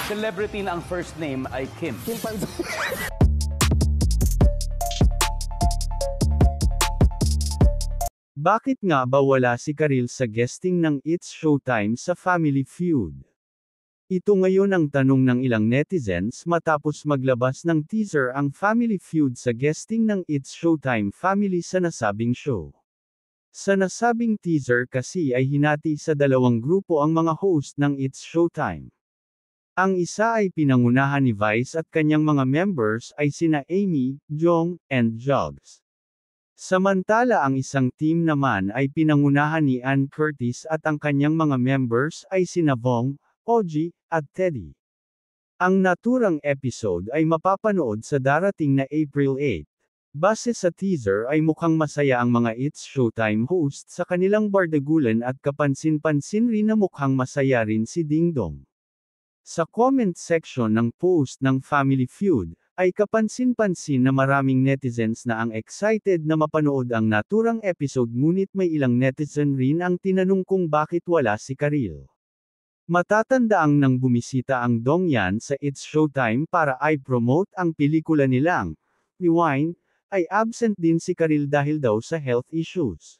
Celebrity na ang first name ay Kim. Kim Panzo. Bakit nga ba wala si Karil sa guesting ng It's Showtime sa Family Feud? Ito ngayon ang tanong ng ilang netizens matapos maglabas ng teaser ang Family Feud sa guesting ng It's Showtime family sa nasabing show. Sa nasabing teaser kasi ay hinati sa dalawang grupo ang mga host ng It's Showtime. Ang isa ay pinangunahan ni Vice at kanyang mga members ay sina Amy, Jong, and Jugs. Samantala ang isang team naman ay pinangunahan ni Ann Curtis at ang kanyang mga members ay sina Vong, Oji, at Teddy. Ang naturang episode ay mapapanood sa darating na April 8. Base sa teaser ay mukhang masaya ang mga It's Showtime host sa kanilang bardagulan at kapansin-pansin rin na mukhang masaya rin si Ding Dong. Sa comment section ng post ng Family Feud, ay kapansin-pansin na maraming netizens na ang excited na mapanood ang naturang episode ngunit may ilang netizen rin ang tinanong kung bakit wala si Karil. Matatandaang nang bumisita ang Dongyan sa It's Showtime para i-promote ang pelikula nilang Rewind, ay absent din si Karil dahil daw sa health issues.